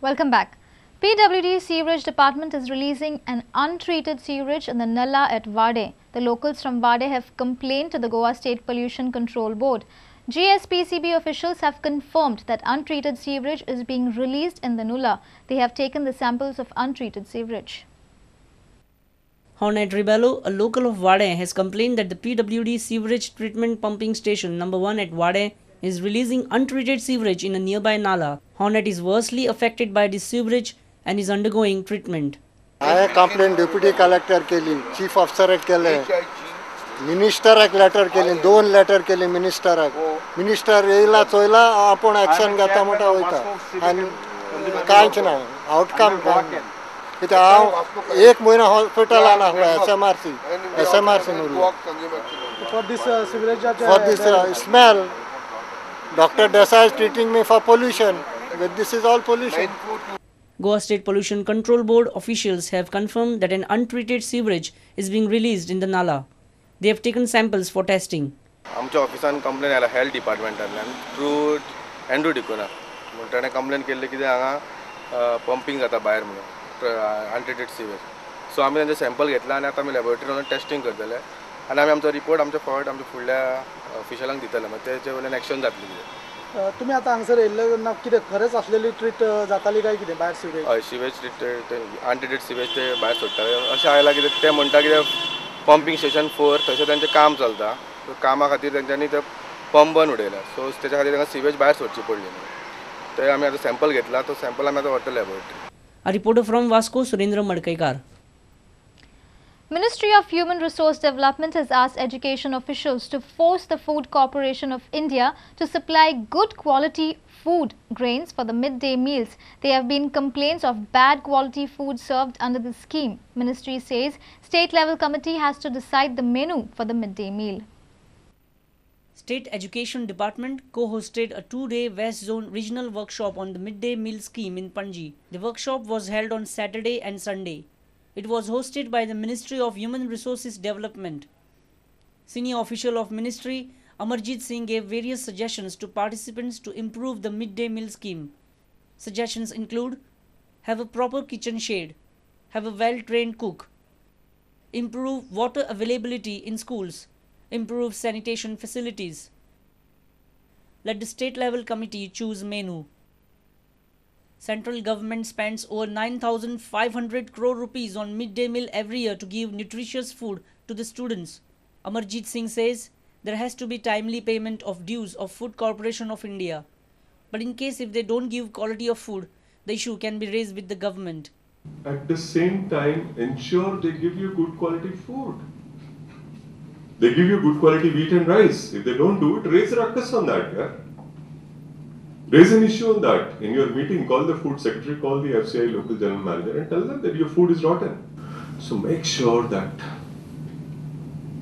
Welcome back. PWD Sewerage Department is releasing an untreated sewage in the Nalla at Vade. The locals from Vade have complained to the Goa State Pollution Control Board. GSPCB officials have confirmed that untreated sewage is being released in the Nulla. They have taken the samples of untreated sewage. Hornet Ribello, a local of Vade, has complained that the PWD Sewerage Treatment Pumping Station number 1 at Vade is releasing untreated sewage in a nearby Nala. Hornet is worstly affected by this sewage and is undergoing treatment. I complained deputy collector के लिए, chief officer के लिए, minister एक letter के लिए, 2 letter के लिए minister येला चोयला आपण action घेता मोठा होता आणि काहीच नाही outcome काय इथे एक महिना hospital आला SMRC Noori for this sewage for this smell. Dr. Desai is treating me for pollution. This is all pollution. Goa State Pollution Control Board officials have confirmed that an untreated sewage is being released in the Nala. They have taken samples for testing. आमच्या ऑफिसान complain आयला health डिपार्टमेंटांतल्यान through Andrew डिकोना म्हणून ताणें complain केल्ली कितें हांगा pumping जाता भायर म्हणून अनट्रीटेड सीवेज सो आमी तांचे सॅम्पल घेतला आनी आतां आमी लॅबोरेटरीन टेस्टिंग करतले आनी आमी आमचो रिपोर्ट आमच्या फॉर्ट आमच्या फुडल्या ऑफिशलांक दितले मागीर तेचे वयल्यान एक्शन जातली तुम्ही आता हांगसर येयल्ले ना कितें खरेंच आसलेली ट्रीट जाताली काय कितें भायर सीवेज हय सीवेज ट्रीट अनट्रीटेड सीवेज ते भायर सोडटाले अशें आयलां कितें ते म्हणटा कितें पंपिंग स्टेशन 4 थंयसर तेंचें काम चलता कामा खातीर तेंच्यांनी ते पंप बंद उडयला सो तेच्या खातीर तांकां सीवेज भायर सोडची पडली ते आमी आतां सॅम्पल घेतला तो सॅम्पल आमी आतां व्हरतले laboratory. A reporter from Vasco, Surendra Madkaikar. Ministry of Human Resource Development has asked education officials to force the Food Corporation of India to supply good quality food grains for the midday meals. There have been complaints of bad quality food served under the scheme. Ministry says state level committee has to decide the menu for the midday meal. State Education Department co-hosted a 2-day West Zone regional workshop on the midday meal scheme in Panji. The workshop was held on Saturday and Sunday. It was hosted by the Ministry of Human Resources Development. Senior official of Ministry, Amarjit Singh, gave various suggestions to participants to improve the midday meal scheme. Suggestions include: have a proper kitchen shade, have a well-trained cook, improve water availability in schools, improve sanitation facilities. Let the state level committee choose menu. Central government spends over 9,500 crore rupees on midday meal every year to give nutritious food to the students. Amarjit Singh says there has to be timely payment of dues of Food Corporation of India. But in case if they don't give quality of food, the issue can be raised with the government. At the same time, ensure they give you good quality food. They give you good quality wheat and rice. If they don't do it, raise a ruckus on that. Yeah? Raise an issue on that. In your meeting, call the food secretary, call the FCI local general manager and tell them that your food is rotten. So make sure that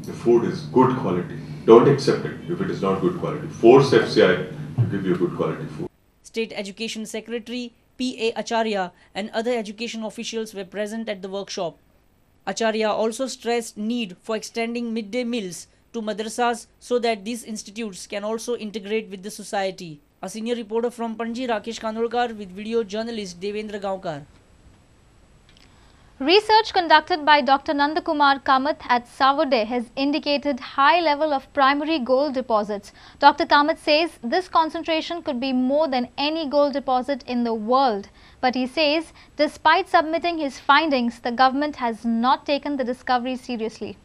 the food is good quality. Don't accept it if it is not good quality. Force FCI to give you good quality food. State Education Secretary P.A. Acharya and other education officials were present at the workshop. Acharya also stressed need for extending midday meals to madrasas so that these institutes can also integrate with the society. A senior reporter from Panji, Rakesh Kandolkar, with video journalist Devendra Gaonkar. Research conducted by Dr. Nandakumar Kamath at Savode has indicated high level of primary gold deposits. Dr. Kamath says this concentration could be more than any gold deposit in the world. But he says despite submitting his findings, the government has not taken the discovery seriously.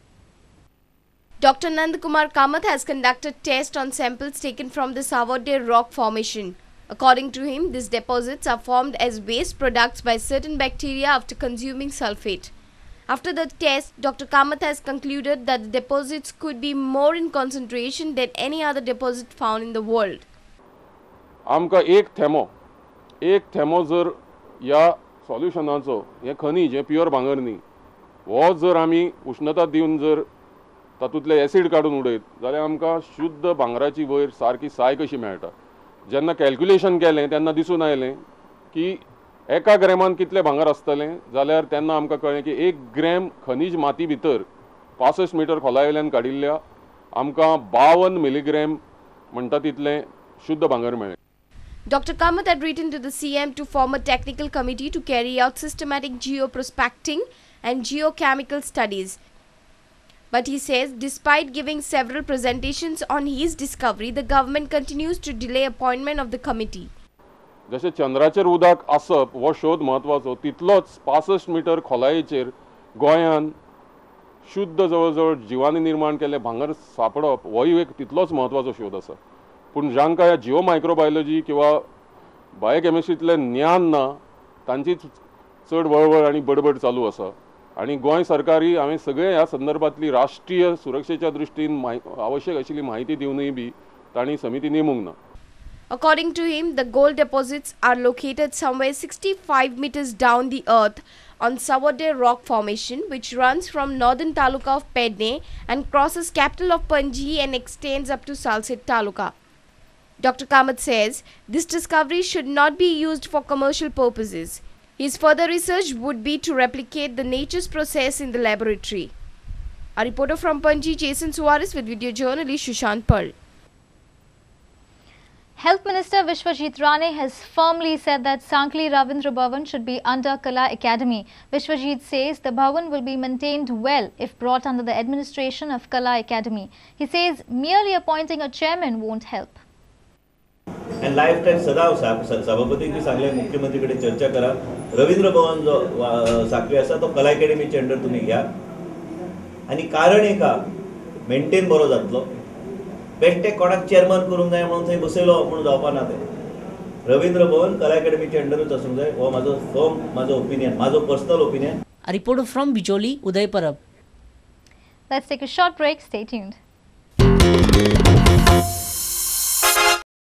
Dr. Nandakumar Kamath has conducted tests on samples taken from the Savode rock formation. According to him, these deposits are formed as waste products by certain bacteria after consuming sulfate. After the test, Dr. Kamath has concluded that the deposits could be more in concentration than any other deposit found in the world. आमका एक थेमो जर या सॉल्युशनाचो हे खनिज हे pure भांगर न्ही हो जर आमी उष्णता दिवन जर तातूंतले एसीड काडून उडयत जाल्यार आमकां शुद्ध भांगराची वयर सारकी साय कशी मेळटा. जेन्ना कॅल्क्युलेशन केलें तेन्ना दिसून आयलें की एका ग्रॅमान कितलें भांगर आसतलें जाल्यार तेन्ना आमकां कळ्ळें की 1 ग्रॅम खनिज माती भितर 65 मिटर खोलायेल्यान काडिल्ल्या आमकां 52 मिलीग्रॅम म्हणटा तितलें शुद्ध भांगर मेळ्ळें. Dr. Kamath had written to the CM to form a technical committee to carry out systematic geoprospecting and geochemical studies. But he says despite giving several presentations on his discovery, the government continues to delay appointment of the committee. जशें चंद्राचेर उदक आसप हो शोध म्हत्वाचो तितलोच 65 metre खोलायेचेर गोंयान शुद्ध जवळ जवळ जिवांनी निर्माण केले भांगर सापडप होय एक तितलोच म्हत्वाचो शोध आसा. पूण जांकां ह्या जिओ मायक्रोबायोलॉजी किंवा बायोकेमिस्ट्रींतलें ज्ञान ना तांची चड वळवळ आनी बडबड चालू आसा. आनी गोंय सरकारी हांवें सगळे ह्या संदर्भातली राष्ट्रीय सुरक्षेच्या दृश्टीन आवश्यक आशिल्ली म्हायती दिवनय बी तांणी समिती नेमूंक ना. According to him, the gold deposits are located somewhere 65 meters down the earth on Savarde rock formation, which runs from northern taluka of Pedne and crosses capital of Panji and extends up to Salset taluka. Dr. Kamath says this discovery should not be used for commercial purposes. His further research would be to replicate the nature's process in the laboratory. A reporter from Panji, Jason Suarez, with video journalist Sushant Pearl. Health Minister Vishwajit Rane has firmly said that Sankhli Ravindra Bhavan should be under Kala Academy. Vishwajit says the Bhavan will be maintained well if brought under the administration of Kala Academy. He says merely appointing a chairman won't help. And lifetime सदाव सभापती की सांगले मुख्यमंत्री कडे चर्चा करा. रवींद्र भवन जो साखळी आसा तो कला अकॅडमीचे अंडर तुम्ही घ्या आणि कारण एका मेंटेन बरो जातलो. बेश्टे कोणाक चेअरमन करूंक जाय म्हणून थंय बसयलो म्हणून जावपा ना ते. रवींद्र भवन कला अकॅडमीचे अंडरूच आसूंक जाय हो म्हाजो ओपिनियन, म्हाजो personal opinion. A reporter from Bijoli, Uday Parab. Let's take a short break. Stay tuned.